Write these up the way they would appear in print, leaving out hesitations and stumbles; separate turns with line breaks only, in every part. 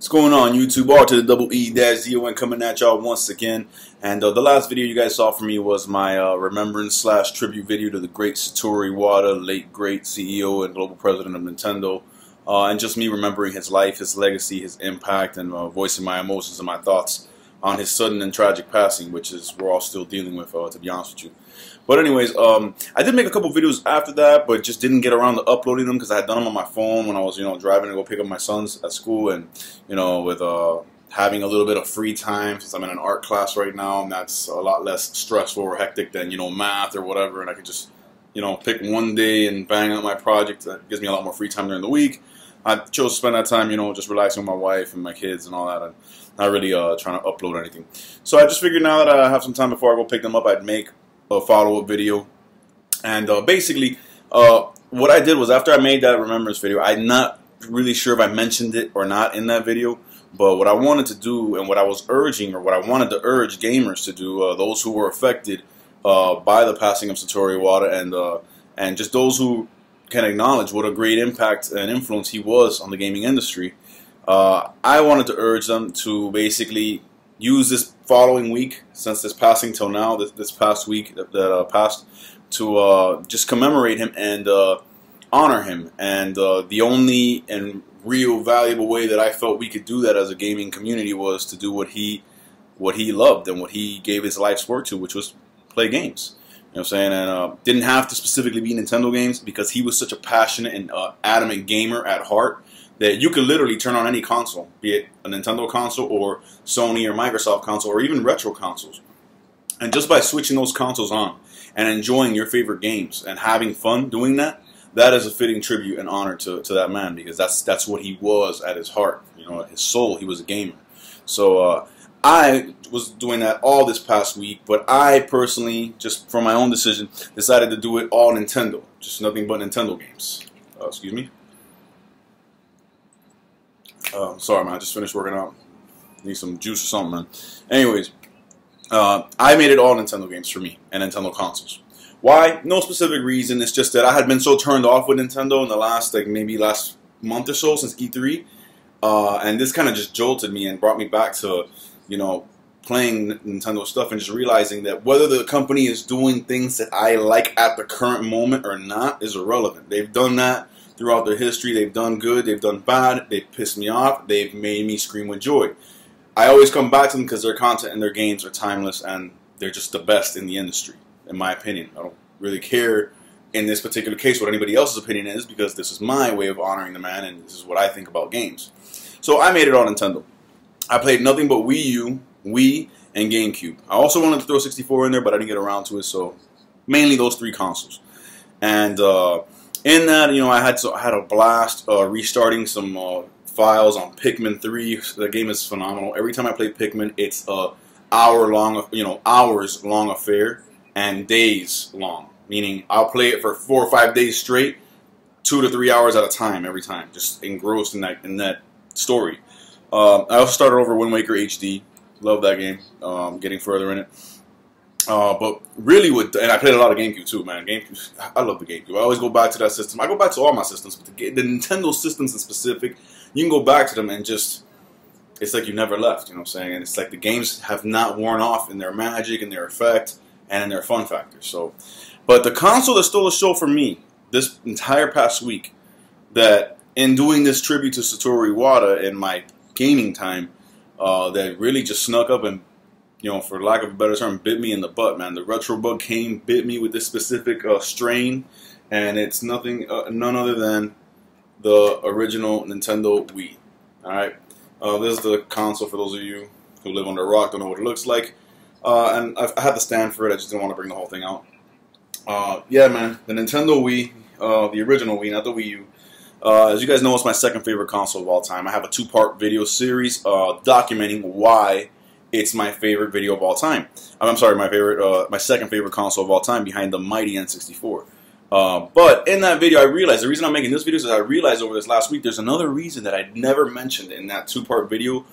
What's going on, YouTube? R to the double E dash ZON coming at y'all once again. And the last video you guys saw from me was my remembrance / tribute video to the great Satoru Iwata, late great CEO and global president of Nintendo. And just me remembering his life, his legacy, his impact, and voicing my emotions and my thoughts on his sudden and tragic passing, which is we're all still dealing with, to be honest with you. But anyways, I did make a couple videos after that, but just didn't get around to uploading them because I had done them on my phone when I was, driving to go pick up my sons at school, and with having a little bit of free time since I'm in an art class right now, and that's a lot less stressful or hectic than math or whatever, and I could just pick one day and bang out my project. That gives me a lot more free time during the week. I chose to spend that time, just relaxing with my wife and my kids and all that, and not really trying to upload anything. So I just figured now that I have some time before I go pick them up, I'd make a follow-up video. And basically, what I did was after I made that remembrance video, I'm not really sure if I mentioned it or not in that video, but what I wanted to do and what I was urging, or what I wanted to urge gamers to do, those who were affected by the passing of Satoru Iwata, and just those who can acknowledge what a great impact and influence he was on the gaming industry, I wanted to urge them to basically use this following week, since this passing till now, this past week that passed, to just commemorate him and honor him. And the only and real valuable way that I felt we could do that as a gaming community was to do what he loved and what he gave his life's work to, which was play games. You know what I'm saying? And didn't have to specifically be Nintendo games, because he was such a passionate and adamant gamer at heart that you could literally turn on any console, be it a Nintendo console or Sony or Microsoft console or even retro consoles. And just by switching those consoles on and enjoying your favorite games and having fun doing that, that is a fitting tribute and honor to that man, because that's what he was at his heart. His soul, he was a gamer. So I was doing that all this past week, but I personally, just from my own decision, decided to do it all Nintendo. Just nothing but Nintendo games. Excuse me. Sorry, man. I just finished working out. Need some juice or something, man. Anyways, I made it all Nintendo games for me and Nintendo consoles. Why? No specific reason. It's just that I had been so turned off with Nintendo in the last, maybe last month or so, since E3. And this kind of just jolted me and brought me back to, playing Nintendo stuff and just realizing that whether the company is doing things that I like at the current moment or not is irrelevant. They've done that throughout their history. They've done good, they've done bad, they've pissed me off, they've made me scream with joy. I always come back to them because their content and their games are timeless, and they're just the best in the industry, in my opinion. I don't really care in this particular case what anybody else's opinion is, because this is my way of honoring the man, and this is what I think about games. So I made it all Nintendo. I played nothing but Wii U, Wii, and GameCube. I also wanted to throw 64 in there, but I didn't get around to it, so mainly those three consoles. And in that, I had a blast restarting some files on Pikmin 3. The game is phenomenal. Every time I play Pikmin, it's a hours long affair, and days long. Meaning I'll play it for 4 or 5 days straight, 2 to 3 hours at a time every time, just engrossed in that story. I also started over Wind Waker HD. Love that game. Getting further in it. But really, and I played a lot of GameCube too, man. GameCube, I love the GameCube. I always go back to that system. I go back to all my systems, but the Nintendo systems in specific, you can go back to them and just, it's like you never left. You know what I'm saying? And it's like the games have not worn off in their magic and their effect and in their fun factor. So, but the console that stole the show for me this entire past week, that in doing this tribute to Satoru Iwata in my gaming time, that really just snuck up and, for lack of a better term, bit me in the butt, man. The retro bug bit me with this specific strain, and it's none other than the original Nintendo Wii. All right, this is the console for those of you who live under a rock, don't know what it looks like. And I had the stand for it. I just didn't want to bring the whole thing out. Yeah, man, the Nintendo Wii, the original Wii, not the Wii U. As you guys know, it's my second favorite console of all time. I have a 2-part video series documenting why it's my favorite video of all time. I'm sorry, my second favorite console of all time, behind the mighty N64. But in that video, I realized, the reason I'm making this video is I realized over this last week, there's another reason that I never mentioned in that 2-part video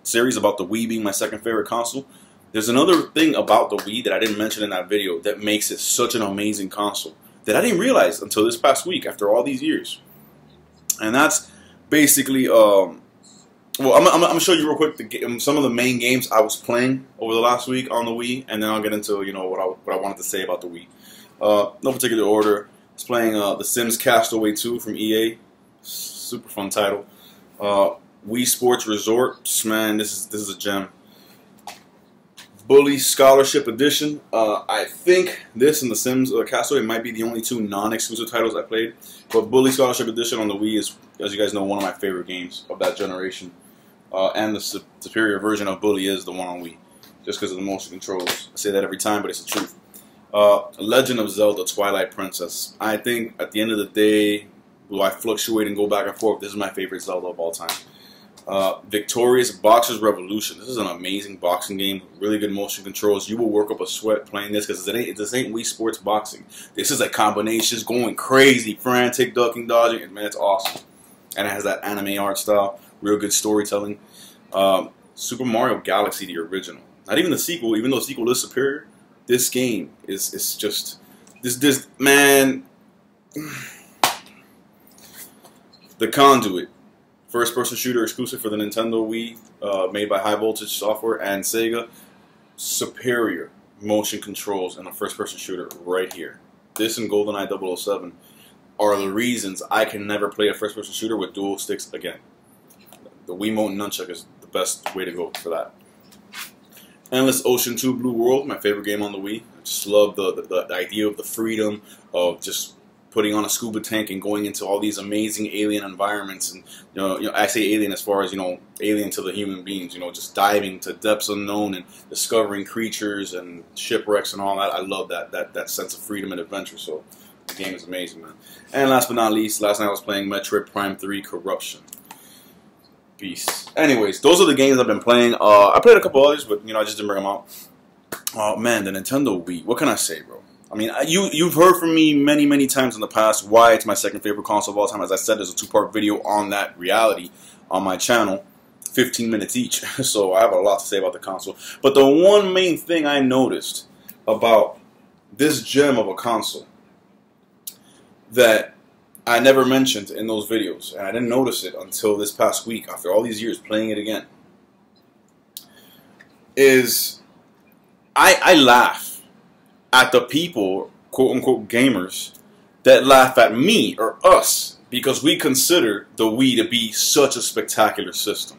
series about the Wii being my second favorite console. There's another thing about the Wii that I didn't mention in that video that makes it such an amazing console that I didn't realize until this past week, after all these years. And that's basically well, I'm gonna show you real quick some of the main games I was playing over the last week on the Wii, and then I'll get into what I wanted to say about the Wii. No particular order. I was playing The Sims Castaway 2 from EA. Super fun title. Wii Sports Resort. Man, this is a gem. Bully Scholarship Edition. I think this and The Sims Castaway might be the only two non-exclusive titles I played. But Bully Scholarship Edition on the Wii is, as you guys know, one of my favorite games of that generation. And the superior version of Bully is the one on Wii, just because of the motion controls. I say that every time, but it's the truth. Legend of Zelda Twilight Princess. I think at the end of the day, will I fluctuate and go back and forth? This is my favorite Zelda of all time. Victorious Boxers Revolution. This is an amazing boxing game. Really good motion controls. You will work up a sweat playing this because this ain't Wii Sports Boxing. This is like combinations going crazy, frantic, ducking, dodging. Man, it's awesome. And it has that anime art style. Real good storytelling. Super Mario Galaxy, the original. Not even the sequel, even though the sequel is superior. This game is just this man. The Conduit. First-person shooter exclusive for the Nintendo Wii, made by High Voltage Software and Sega. Superior motion controls in a first-person shooter right here. This and GoldenEye 007 are the reasons I can never play a first-person shooter with dual sticks again. The Wiimote Nunchuck is the best way to go for that. Endless Ocean 2 Blue World, my favorite game on the Wii. I just love the idea of the freedom of just putting on a scuba tank and going into all these amazing alien environments, and I say alien as far as alien to the human beings. Just diving to depths unknown and discovering creatures and shipwrecks and all that. I love that sense of freedom and adventure. So the game is amazing, man. And last but not least, last night I was playing Metroid Prime 3 Corruption. Beast. Anyways, those are the games I've been playing. I played a couple others, but I just didn't bring them out. Oh man, the Nintendo Wii. What can I say, bro? I mean, you've heard from me many times in the past why it's my second favorite console of all time. As I said, there's a 2-part video on that reality on my channel, 15 minutes each. So I have a lot to say about the console. But the one main thing I noticed about this gem of a console that I never mentioned in those videos, and I didn't notice it until this past week after all these years playing it again, is I laugh at the people, quote-unquote gamers, that laugh at me or us because we consider the Wii to be such a spectacular system.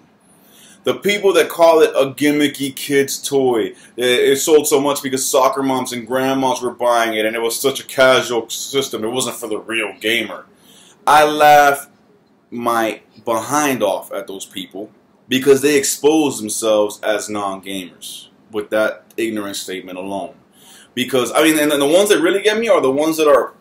The people that call it a gimmicky kid's toy, it sold so much because soccer moms and grandmas were buying it and it was such a casual system, it wasn't for the real gamer. I laugh my behind off at those people because they expose themselves as non-gamers with that ignorant statement alone. Because, I mean, and the ones that really get me are the ones that are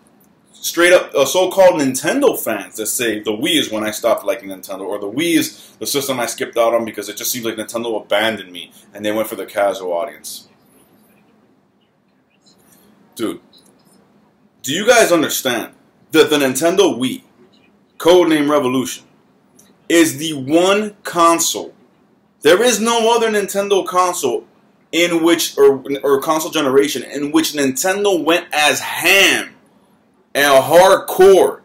straight up so-called Nintendo fans that say the Wii is when I stopped liking Nintendo, or the Wii is the system I skipped out on because it just seems like Nintendo abandoned me and they went for the casual audience. Dude, do you guys understand that the Nintendo Wii, codename Revolution, is the one console? There is no other Nintendo console in which, or console generation, in which Nintendo went as ham and hardcore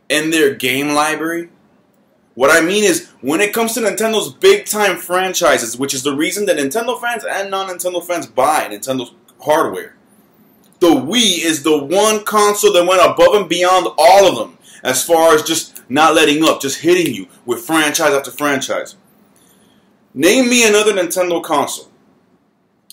in their game library. What I mean is, when it comes to Nintendo's big-time franchises, which is the reason that Nintendo fans and non-Nintendo fans buy Nintendo's hardware, the Wii is the one console that went above and beyond all of them as far as just not letting up, just hitting you with franchise after franchise. Name me another Nintendo console.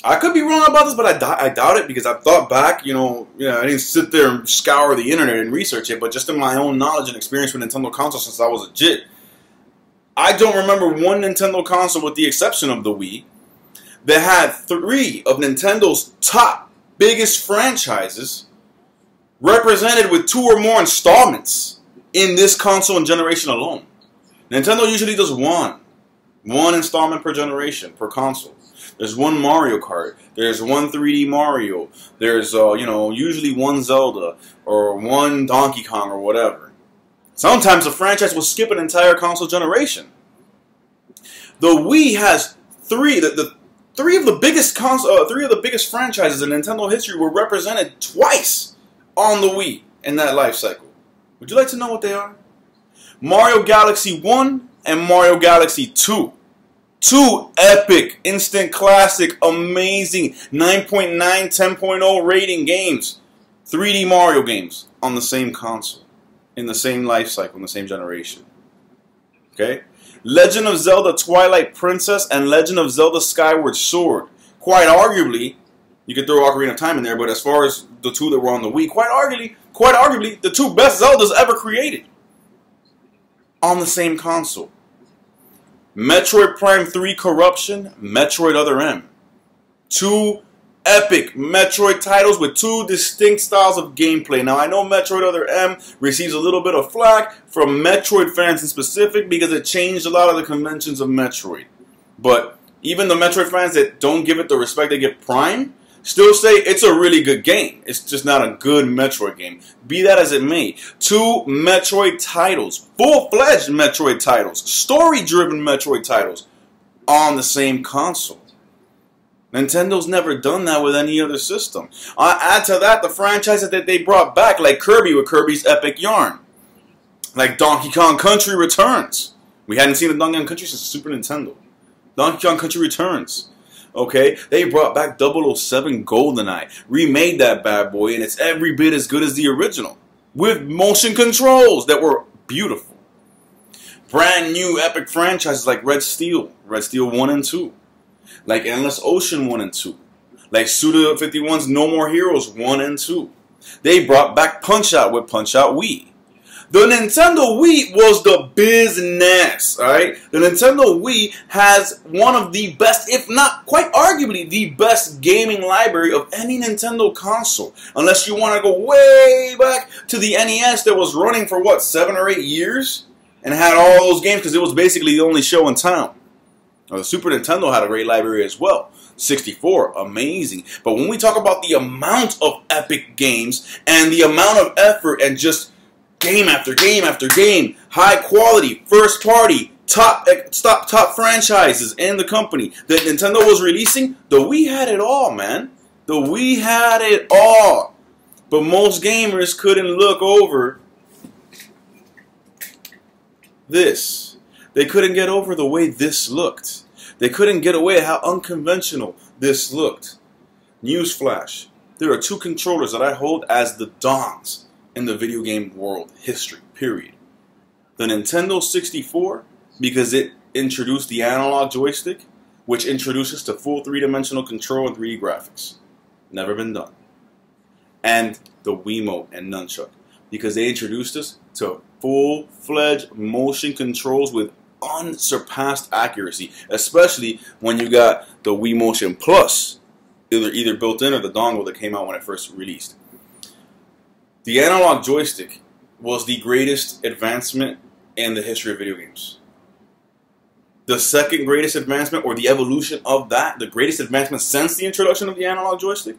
I could be wrong about this, but I doubt it because I've thought back, I didn't sit there and scour the internet and research it, but just in my own knowledge and experience with Nintendo consoles since I was a jit, I don't remember one Nintendo console, with the exception of the Wii, that had 3 of Nintendo's top biggest franchises represented with 2 or more installments in this console and generation alone. Nintendo usually does one installment per generation, per console. There's one Mario Kart. There's one 3D Mario. There's, usually one Zelda or one Donkey Kong or whatever. Sometimes a franchise will skip an entire console generation. The Wii has 3. Three of the biggest franchises in Nintendo history were represented twice on the Wii in that life cycle. Would you like to know what they are? Mario Galaxy 1 and Mario Galaxy 2. 2 epic, instant classic, amazing 9.9, 10.0 rating games. 3D Mario games on the same console, in the same life cycle, in the same generation. Okay? Legend of Zelda Twilight Princess and Legend of Zelda Skyward Sword. Quite arguably, you could throw Ocarina of Time in there, but as far as the 2 that were on the Wii, quite arguably, the 2 best Zeldas ever created on the same console. Metroid Prime 3 Corruption, Metroid Other M. 2 epic Metroid titles with 2 distinct styles of gameplay. Now, I know Metroid Other M receives a little bit of flack from Metroid fans in specific because it changed a lot of the conventions of Metroid. But even the Metroid fans that don't give it the respect they give Prime still say it's a really good game. It's just not a good Metroid game. Be that as it may. 2 Metroid titles, full-fledged Metroid titles, story-driven Metroid titles on the same console. Nintendo's never done that with any other system. Add to that the franchises that they brought back, like Kirby with Kirby's Epic Yarn. Like Donkey Kong Country Returns. We hadn't seen the Donkey Kong Country since Super Nintendo. Donkey Kong Country Returns. Okay, they brought back 007 GoldenEye, remade that bad boy, and it's every bit as good as the original, with motion controls that were beautiful. Brand new epic franchises like Red Steel 1 and 2, like Endless Ocean 1 and 2, like Suda 51's No More Heroes 1 and 2. They brought back Punch-Out with Punch-Out Wii. The Nintendo Wii was the business, alright? The Nintendo Wii has one of the best, if not quite arguably the best gaming library of any Nintendo console. Unless you want to go way back to the NES that was running for, what, 7 or 8 years? And had all those games because it was basically the only show in town. Now, the Super Nintendo had a great library as well. 64, amazing. But when we talk about the amount of epic games and the amount of effort and just game after game after game, high quality, first party, top franchises in the company that Nintendo was releasing, the Wii had it all, man. The Wii had it all. But most gamers couldn't look over this. They couldn't get over the way this looked. They couldn't get away how unconventional this looked. Newsflash. There are 2 controllers that I hold as the dons in the video game world history, period. The Nintendo 64, because it introduced the analog joystick, which introduces to full 3-dimensional control and 3D graphics. Never been done. And the Wiimote and Nunchuck, because they introduced us to full-fledged motion controls with unsurpassed accuracy, especially when you got the Wii Motion Plus, either built in or the dongle that came out when it first released. The analog joystick was the greatest advancement in the history of video games. The second greatest advancement, or the evolution of that, the greatest advancement since the introduction of the analog joystick,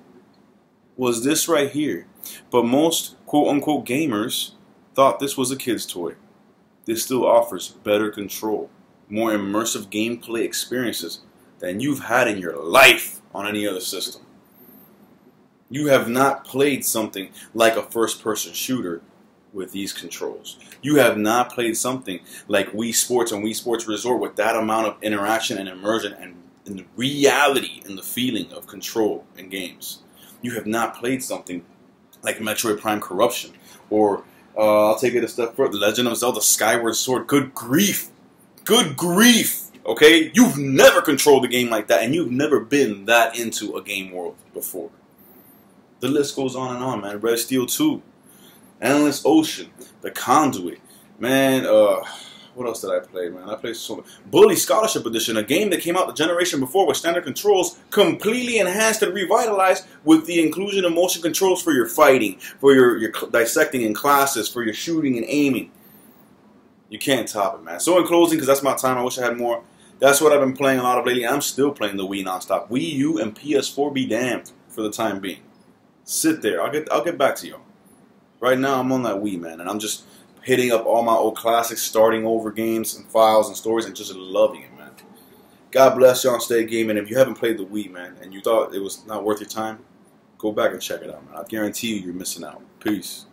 was this right here. But most quote-unquote gamers thought this was a kid's toy. This still offers better control, more immersive gameplay experiences than you've had in your life on any other system. You have not played something like a first-person shooter with these controls. You have not played something like Wii Sports and Wii Sports Resort with that amount of interaction and immersion and reality and the feeling of control in games. You have not played something like Metroid Prime Corruption or, I'll take it a step further, Legend of Zelda Skyward Sword. Good grief. Good grief. Okay? You've never controlled a game like that, and you've never been that into a game world before. The list goes on, man. Red Steel 2, Endless Ocean, The Conduit, man. What else did I play, man? I played so much. Bully Scholarship Edition, a game that came out the generation before with standard controls, completely enhanced and revitalized with the inclusion of motion controls for your fighting, for your dissecting in classes, for your shooting and aiming. You can't top it, man. So in closing, because that's my time, I wish I had more. That's what I've been playing a lot of lately. I'm still playing the Wii nonstop. Wii U and PS4 be damned for the time being. Sit there. I'll get back to you. Right now, I'm on that Wii, man, and I'm just hitting up all my old classics, starting over games and files and stories, and just loving it, man. God bless y'all. Stay gaming. If you haven't played the Wii, man, and you thought it was not worth your time, go back and check it out, man. I guarantee you, you're missing out. Peace.